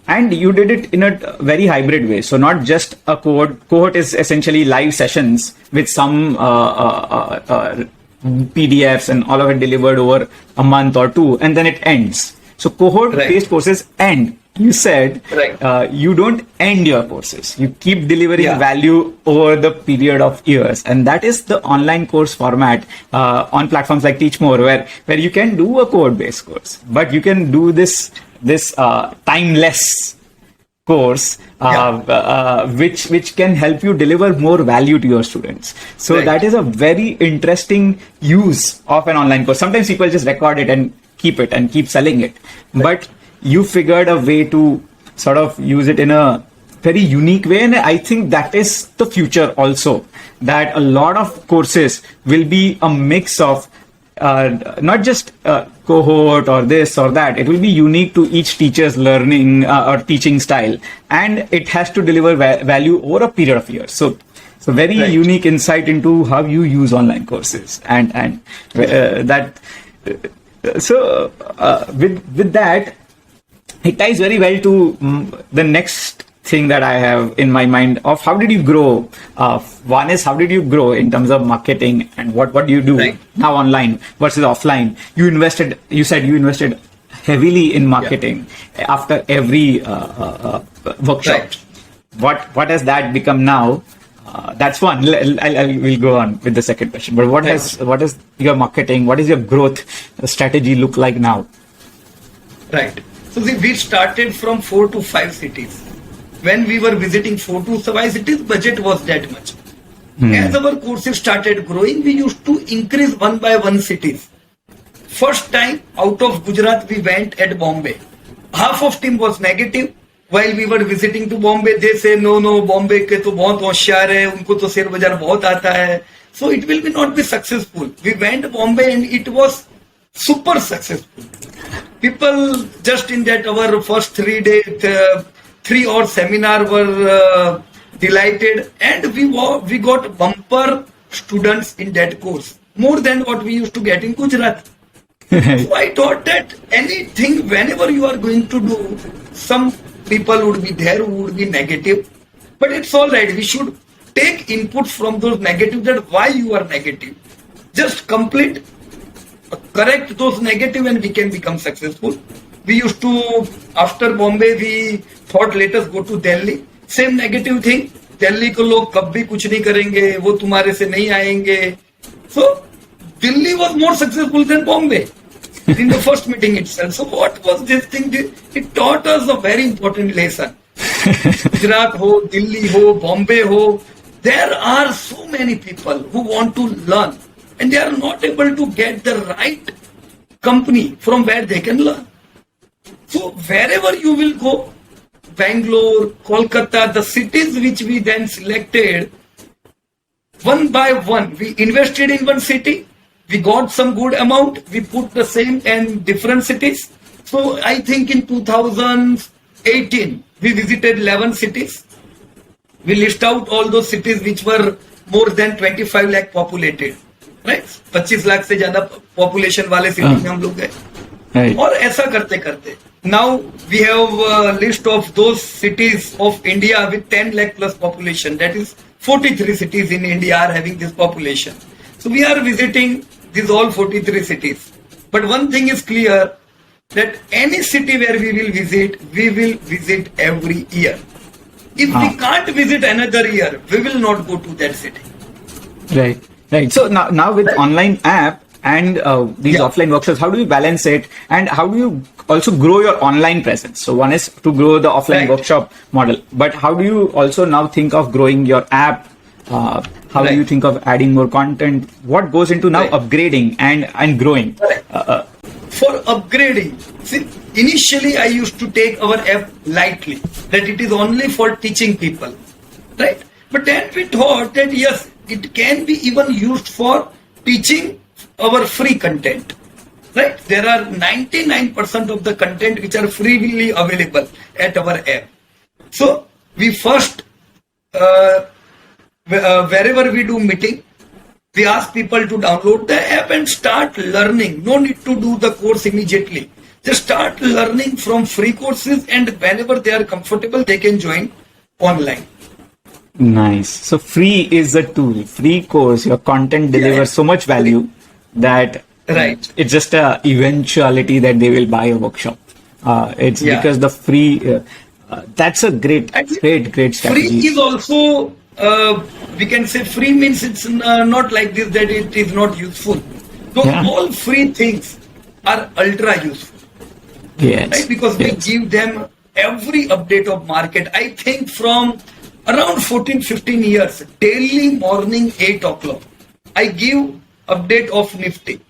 and you did it in a very hybrid way. So not just a cohort. Cohort is essentially live sessions with some PDFs and all of it delivered over a month or two, and then it ends. So cohort-based courses end. You said you don't end your courses. You keep delivering value over the period of years. And that is the online course format on platforms like Teachmore, where you can do a cohort-based course, but you can do this timeless course, which can help you deliver more value to your students. So that is a very interesting use of an online course. Sometimes people just record it and keep it and keep selling it. But you figured a way to sort of use it in a very unique way. And I think that is the future also, that a lot of courses will be a mix of not just cohort or this or that. It will be unique to each teacher's learning or teaching style, and it has to deliver value over a period of years. So very unique insight into how you use online courses, and that. So with that, it ties very well to the next thing that I have in my mind of how did you grow. One is, how did you grow in terms of marketing, and what do you do now online versus offline? You said you invested heavily in marketing after every workshop. What has that become now? That's one. We'll go on with the second question. But what is your marketing? What is your growth strategy look like now? Right. So we started from 4 to 5 cities. When we were visiting 4 to 5 cities, budget was that much. As our courses started growing, we used to increase one by one cities. first time out of Gujarat we went at Bombay. Half of team was negative. While we were visiting to Bombay, they say no, Bombay के तो बहुत होशियार है, उनको तो share बाजार बहुत आता है. So it will be not be successful. We went Bombay and it was super successful. People just in that our first 3 day, 3-hour seminar were delighted, and we got bumper students in that course, more than what we used to get in Gujarat. So I thought that anything, whenever you are going to do, some people would be there who would be negative, but it's all right. We should take inputs from those negatives, that why you are negative. Just correct those negative and we can become successful. We used to, after Bombay, we thought let us go to Delhi. Same negative thing. Delhi को लोग कभी कुछ नहीं करेंगे, वो तुम्हारे से नहीं आएंगे. So Delhi was more successful than Bombay in the first meeting itself. So what was this thing? It taught us a very important lesson. Gujarat ho, Delhi ho, Bombay ho, there are so many people who want to learn and they are not able to get the right company from where they can learn. So wherever you will go, Bangalore, Kolkata, the cities which we then selected, one by one, we invested in one city, we got some good amount, we put the same in different cities. So I think in 2018, we visited 11 cities. We list out all those cities which were more than 25 lakh populated. Right? 25 lakh से ज़्यादा population वाले cities में हम लोग गए. और ऐसा करते करते now we have a list of those cities of India with 10 lakh plus population. That is 43 cities in India are having this population. So we are visiting these all 43 cities. But one thing is clear, that any city where we will visit every year. If we can't visit another year, we will not go to that city. Right. So now with online app and these offline workshops, how do you balance it, and how do you also grow your online presence? So one is to grow the offline workshop model, but how do you also now think of growing your app? How do you think of adding more content? What goes into now upgrading and growing? For upgrading, see, initially I used to take our app lightly, that it is only for teaching people, right? But then we thought that yes, it can be even used for teaching our free content, right? There are 99% of the content which are freely available at our app. So we first, wherever we do meeting, we ask people to download the app and start learning. No need to do the course immediately. Just start learning from free courses, and whenever they are comfortable, they can join online. Nice. So free is the tool. Free course, your content delivers so much value that it's just a eventuality that they will buy a workshop. It's because the free. That's a great strategy. Free is also. We can say free means it's not like this that it is not useful. So all free things are ultra useful. Yes. Right? Because we give them every update of market. I think from around 14-15 years, daily morning 8 o'clock, I give update of Nifty.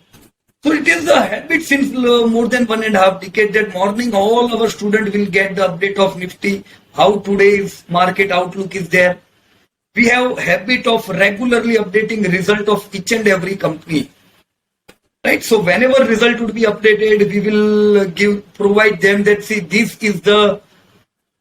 So it is a habit since more than 1.5 decades that morning all our students will get the update of Nifty, how today's market outlook is there. We have habit of regularly updating result of each and every company, right? So whenever result would be updated, we will provide them that see this is the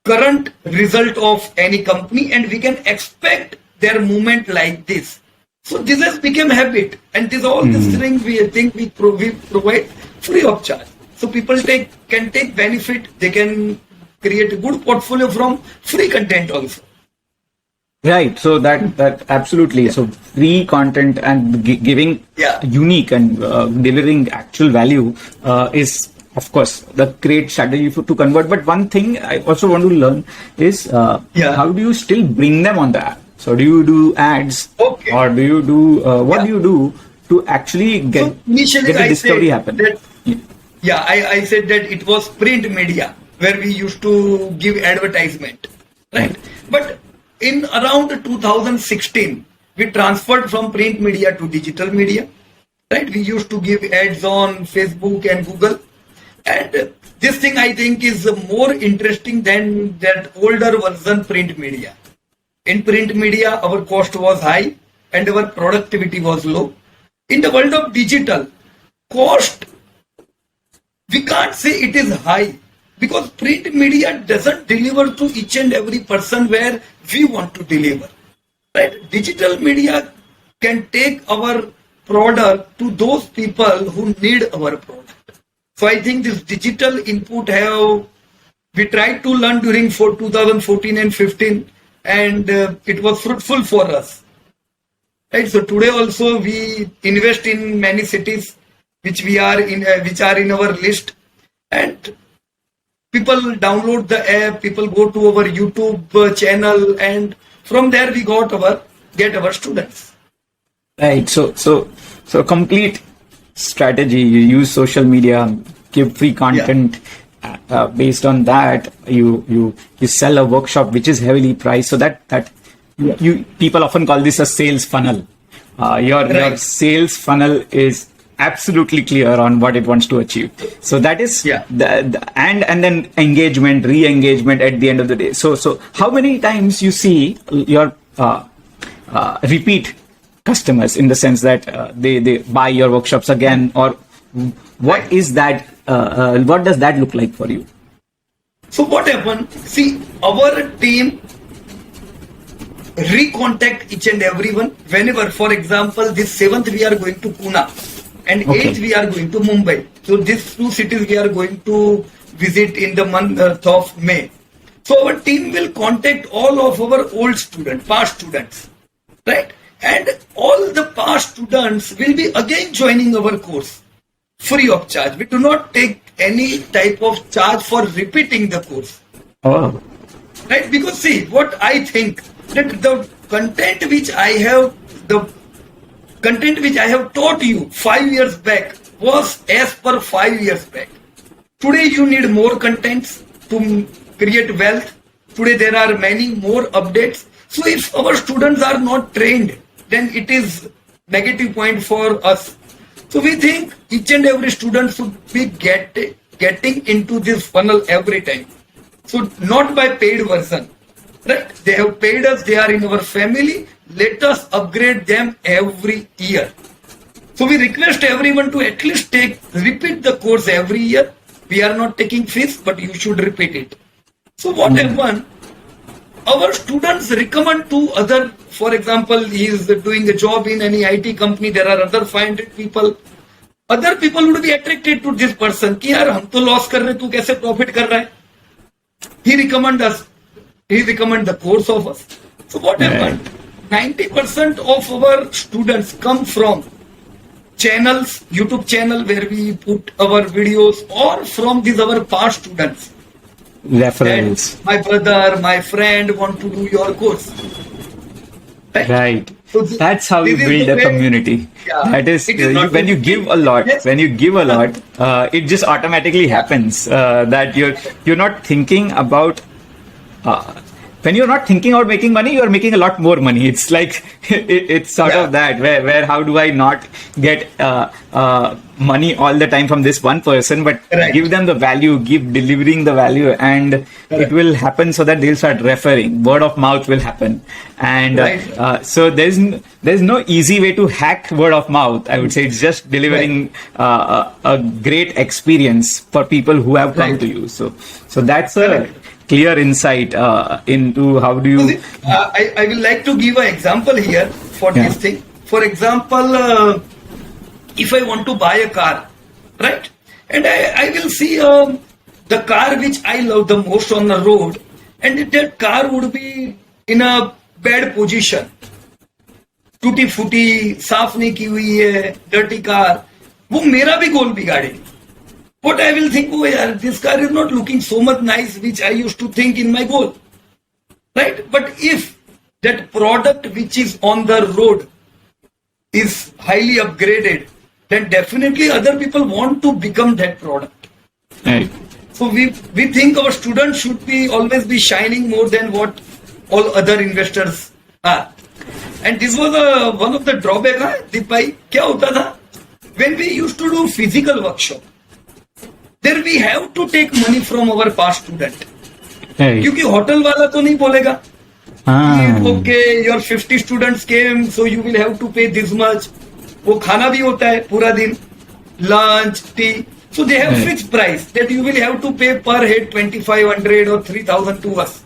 current result of any company, and we can expect their movement like this. So this has become habit, and this all these things we think we provide free of charge. So people can take benefit. They can create a good portfolio from free content also. Right. So that absolutely. So free content and giving unique and delivering actual value is, of course, the great strategy to convert. But one thing I also want to learn is how do you still bring them on the app? So do you do ads, or do you do what do you do to actually get the discovery happen? I said that it was print media where we used to give advertisement, right? But in around 2016, we transferred from print media to digital media, right? We used to give ads on Facebook and Google. And this thing I think is more interesting than that older version print media. In print media, our cost was high and our productivity was low. In the world of digital, cost, we can't say it is high because print media doesn't deliver to each and every person where we want to deliver. Right? Digital media can take our product to those people who need our product. So I think this digital input we tried to learn during 2014 and 15 and it was fruitful for us. Right? So today also we invest in many cities which are in our list, and people download the app, people go to our YouTube channel, and from there we get our students. Right. So complete strategy. You use social media, give free content. Yeah. Based on that, you sell a workshop which is heavily priced. So that people often call this a sales funnel. Your sales funnel is absolutely clear on what it wants to achieve. So that is and then engagement, re-engagement at the end of the day. So how many times you see your repeat customers, in the sense that they buy your workshops again, or what is that? What does that look like for you? So what happened? See, our team recontact each and everyone whenever, for example, this 7th we are going to Pune and 8th we are going to Mumbai. So these two cities we are going to visit in the month of May. So our team will contact all of our old students, past students, right? And all the past students will be again joining our course free of charge. We do not take any type of charge for repeating the course. Oh. Right? Because see, what I think, that the content which I have taught you 5 years back was as per 5 years back. Today you need more contents to create wealth. Today there are many more updates. So if our students are not trained, then it is negative point for us. So we think each and every student should be getting into this funnel every time. So not by paid version. Right? They have paid us, they are in our family. Let us upgrade them every year. So we request everyone to at least repeat the course every year. We are not taking fees, but you should repeat it. So what happened? Our students recommend to other, for example, he is doing a job in any IT company, there are other 500 people. Other people would be attracted to this person. कि यार हम तो loss कर रहे, तू कैसे profit कर रहा है? He recommend us. He recommend the course of us. So what happened? 90% of our students come from channels, YouTube channel where we put our videos, or from these our past students. Referrals. And my brother, my friend want to do your course. Right. So that's how you build a community. Yeah, that is, when you give a lot, it just automatically happens. That you're not thinking about. When you're not thinking about making money, you're making a lot more money. It's like it's sort of that where how do I not get money all the time from this one person, but give them the value, delivering the value, and it will happen so that they'll start referring. Word of mouth will happen, and so there's no easy way to hack word of mouth. I would say it's just delivering a great experience for people who have come to you. So that's a clear insight into how do you. I will like to give an example here for this thing. For example, if I want to buy a car, right, and I will see the car which I love the most on the road, and that car would be in a bad position, टूटी फूटी, साफ नहीं की हुई है, dirty car, वो मेरा भी गोल बिगाड़ेगी. What I will think, oh yeah, this car is not looking so much nice, which I used to think in my goal. Right? But if that product which is on the road is highly upgraded, then definitely other people want to become that product. Right. So we think our students should always be shining more than what all other investors are. And this was one of the drawbacks, Deep bhai, क्या होता था? when we used to do physical workshop, there we have to take money from our past student. क्योंकि hotel वाला तो नहीं बोलेगा okay, your 50 students came, so you will have to pay this much. वो खाना भी होता है पूरा दिन, lunch, tea. So they have fixed price that you will have to pay per head 2,500 or 3,000 to us.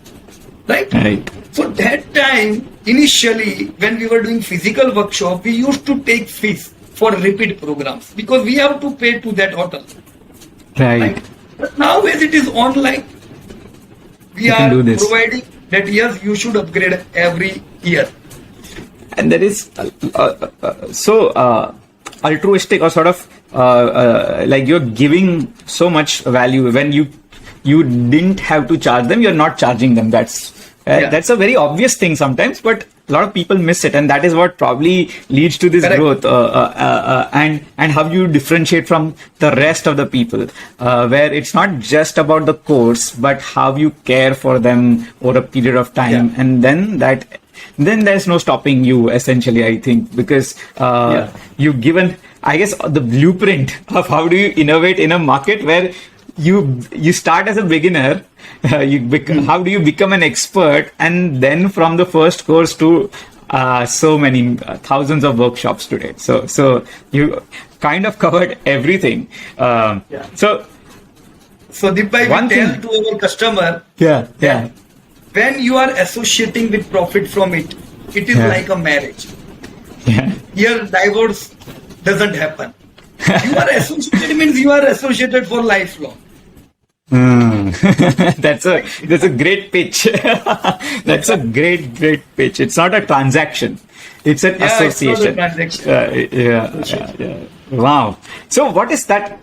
Right? So that time, initially, when we were doing physical workshop, we used to take fees for repeat programs because we have to pay to that hotel. Right? But now as it is online, we are providing that yes, you should upgrade every year. And that is so altruistic, or sort of like you're giving so much value when you didn't have to charge them, you're not charging them. That's a very obvious thing sometimes, but a lot of people miss it, and that is what probably leads to this growth. And how you differentiate from the rest of the people, where it's not just about the course, but how you care for them over a period of time, and then there's no stopping you. Essentially, I think because you've given, I guess, the blueprint of how do you innovate in a market where you start as a beginner, how do you become an expert, and then from the first course to so many thousands of workshops today. So you kind of covered everything. So Deepai, we tell to our customer, when you are associating with profit from it, it is like a marriage. Here divorce doesn't happen. You are associated means you are associated for lifelong. That's a great pitch. That's a great pitch. It's not a transaction. It's an association. It's not a transaction. Wow. So what is that?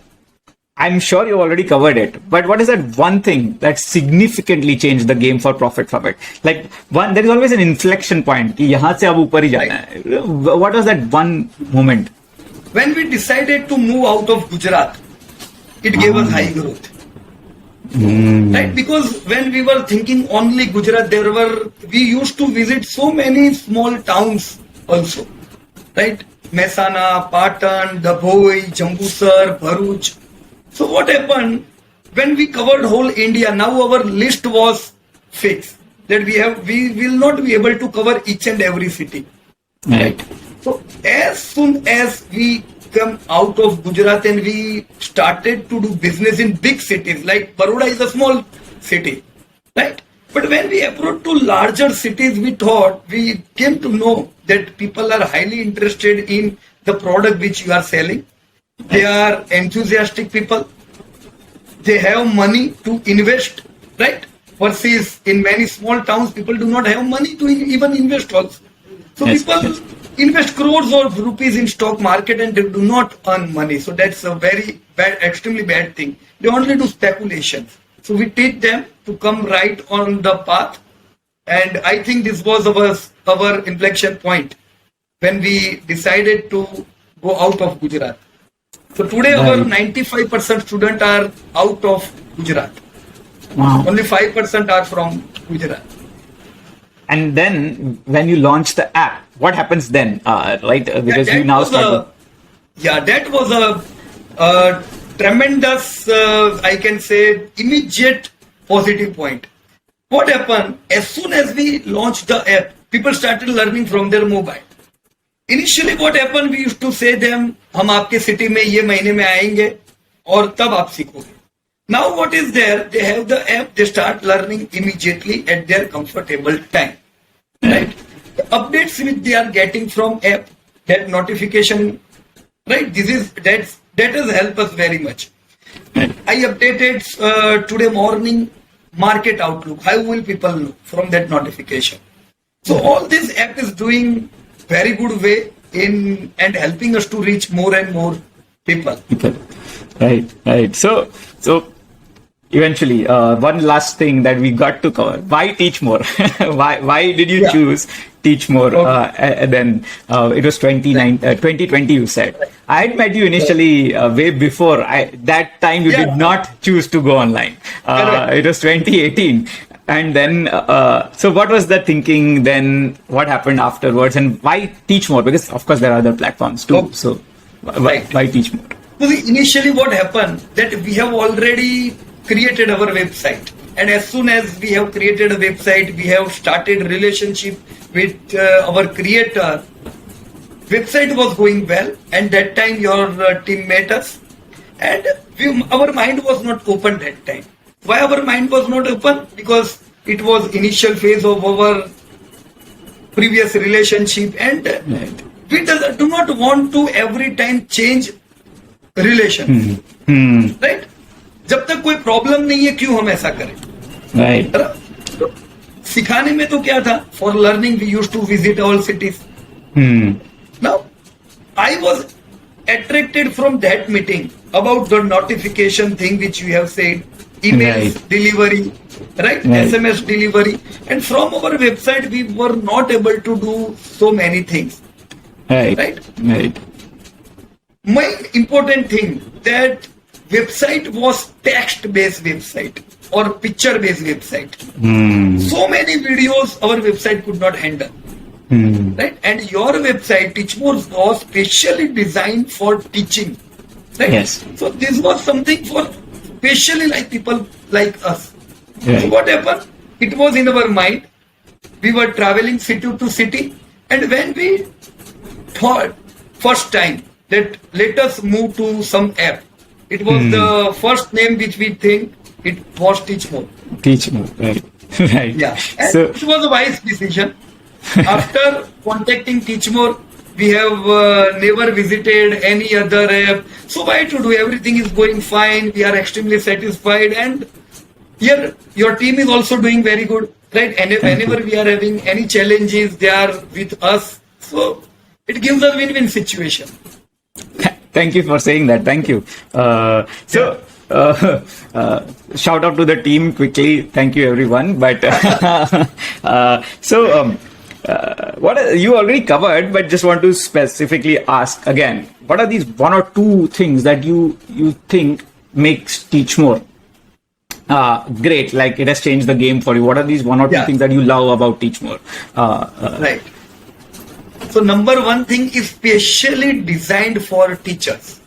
I'm sure you already covered it, but what is that one thing that significantly changed the game for profit from it? Like there is always an inflection point. कि यहाँ से अब ऊपर ही जाना है. What was that one moment? When we decided to move out of Gujarat, it gave us high growth. Right? Because when we were thinking only Gujarat, we used to visit so many small towns also. Right? Mehsana, Patan, Dabhoi, Jambusar, Bharuch. So what happened, when we covered whole India, now our list was fixed. That we will not be able to cover each and every city. Right. So as soon as we come out of Gujarat and we started to do business in big cities, like Baroda is a small city, right? But when we approached to larger cities, we came to know that people are highly interested in the product which you are selling. They are enthusiastic people. They have money to invest, right? Versus in many small towns, people do not have money to even invest also. So people invest crores of rupees in stock market and they do not earn money. So that's a very bad, extremely bad thing. They only do speculations. So we teach them to come right on the path. And I think this was our inflection point when we decided to go out of Gujarat. So today our 95% students are out of Gujarat. Wow. Only 5% are from Gujarat. And then when you launch the app, what happens then? Right? Because you now start. That was a tremendous, I can say, immediate positive point. What happened? As soon as we launched the app, people started learning from their mobile. Initially what happened, we used to say them, हम आपके city में ये महीने में आएंगे और तब आप सीखोगे. Now what is there? They have the app, they start learning immediately at their comfortable time. Right? The updates which they are getting from app, that notification, right? That has helped us very much. I updated today morning market outlook. How will people know from that notification? So all this app is doing very good way in and helping us to reach more and more people. Right. So eventually, one last thing that we got to cover: why teach more? why did you choose teach more? Then it was 2020. You said I had met you initially way before. That time you did not choose to go online. It was 2018. And then, so what was the thinking then? What happened afterwards? And why teach more? Because, of course, there are other platforms too. So, Why teachmore? So initially what happened that we have already created our website, and as soon as we have created a website, we have started relationship with our creator. Website was going well, and that time your team met us, and our mind was not open that time. Why our mind was not open? Because it was initial phase of our previous relationship, and we do not want to every time change relation. Right? जब तक कोई problem नहीं है क्यों हम ऐसा करें? Right. तो सिखाने में तो क्या था? For learning we used to visit all cities. Now, I was attracted from that meeting about the notification thing which you have said, emails delivery, right? SMS delivery, and from our website we were not able to do so many things. Right? My important thing that website was text-based website or picture-based website. So many videos our website could not handle. Right? And your website, teachmore, was specially designed for teaching. Right? Yes. So this was something for specially like people like us. Right. So what happened? It was in our mind. We were traveling city to city, and when we thought first time that let us move to some app, it was the first name which we think it was Teachmore. Teachmore, right. Right. Yeah. And So it was a wise decision. After contacting Teachmore, we have never visited any other app. So why to do? Everything is going fine. We are extremely satisfied, and here your team is also doing very good, right? And whenever we are having any challenges, they are with us. So it gives a win-win situation. thank you for saying that. Thank you. Shout out to the team quickly. Thank you, everyone. But what you already covered, but just want to specifically ask again. What are these one or two things that you think makes Teachmore great? Like it has changed the game for you. What are these one or two things that you love about Teachmore? Right. So number one thing is specially designed for teachers.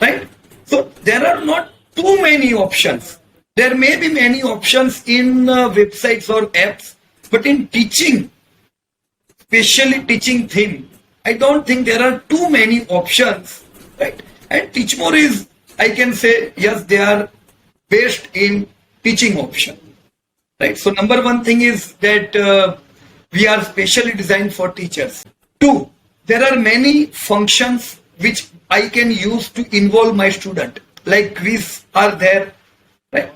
Right? So there are not too many options. There may be many options in websites or apps, but in teaching, especially teaching thing, I don't think there are too many options. Right? And Teachmore is, I can say, yes, they are based in teaching option. Right? So number one thing is that we are specially designed for teachers. Two, there are many functions which I can use to involve my student. Like quiz are there, right?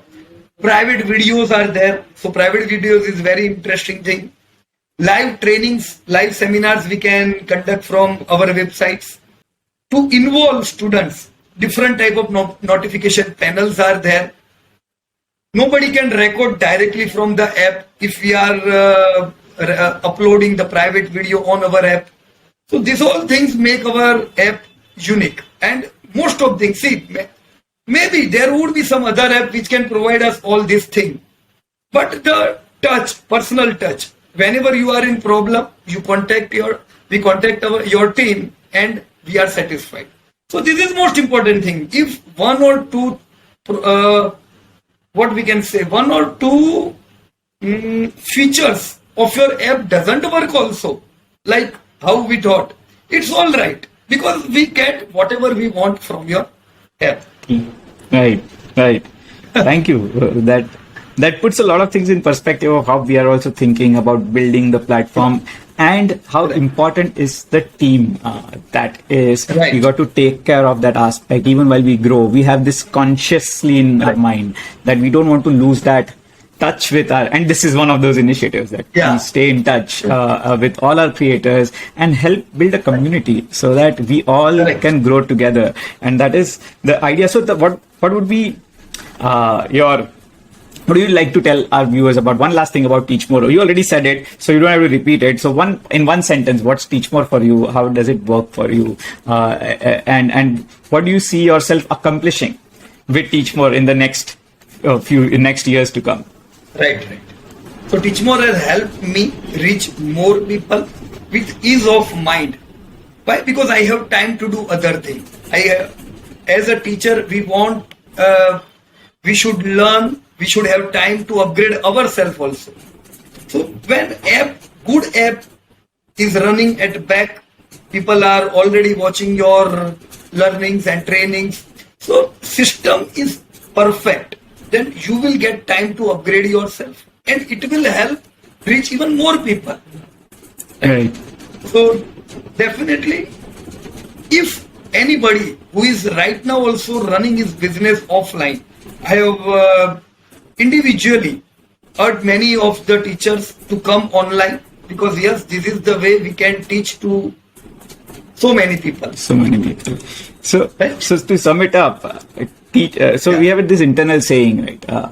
Private videos are there. So private videos is very interesting thing. Live trainings, live seminars we can conduct from our websites. To involve students, different type of notification panels are there. Nobody can record directly from the app if we are uploading the private video on our app. So these all things make our app unique. And most of things, see, maybe there would be some other app which can provide us all these things. But the touch, personal touch, whenever you are in problem, we contact your team and we are satisfied. So this is most important thing. If one or two, one or two features of your app doesn't work also, like how we thought, it's all right, because we get whatever we want from your app. Right. Thank you. That puts a lot of things in perspective of how we are also thinking about building the platform and how important is the team. That is, we got to take care of that aspect. Even while we grow, we have this consciously in our mind that we don't want to lose that touch with our, and this is one of those initiatives that we stay in touch with all our creators and help build a community so that we all can grow together. And that is the idea. So what would be what do you like to tell our viewers about one last thing about Teachmore? You already said it, so you don't have to repeat it. So in one sentence, what's Teachmore for you? How does it work for you? And what do you see yourself accomplishing with Teachmore in the next next years to come? Right. So Teachmore has helped me reach more people with ease of mind. Why? Because I have time to do other things. As a teacher, we should learn, we should have time to upgrade ourselves also. So when good app is running at back, people are already watching your learnings and trainings. So system is perfect. Then you will get time to upgrade yourself, and it will help reach even more people. Right. So definitely, if anybody who is right now also running his business offline, I have individually urged many of the teachers to come online, because yes, this is the way we can teach to so many people. So many people. So, Right. so to sum it up, we have this internal saying, right?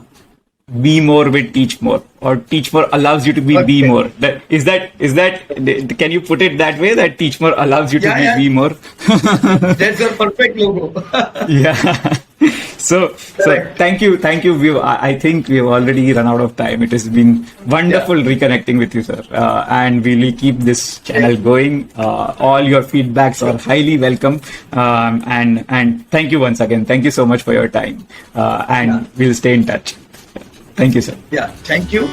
Be more with teach more, or teach more allows you to be Okay. more. Is that? Can you put it that way? That teach more allows you to be more. That's your perfect logo. Yeah. So Correct. thank you. I think we've already run out of time. It has been wonderful reconnecting with you, sir. And we'll keep this channel going. All your feedbacks are highly welcome. And thank you once again. Thank you so much for your time. And we'll stay in touch. Thank you, sir. Yeah, thank you.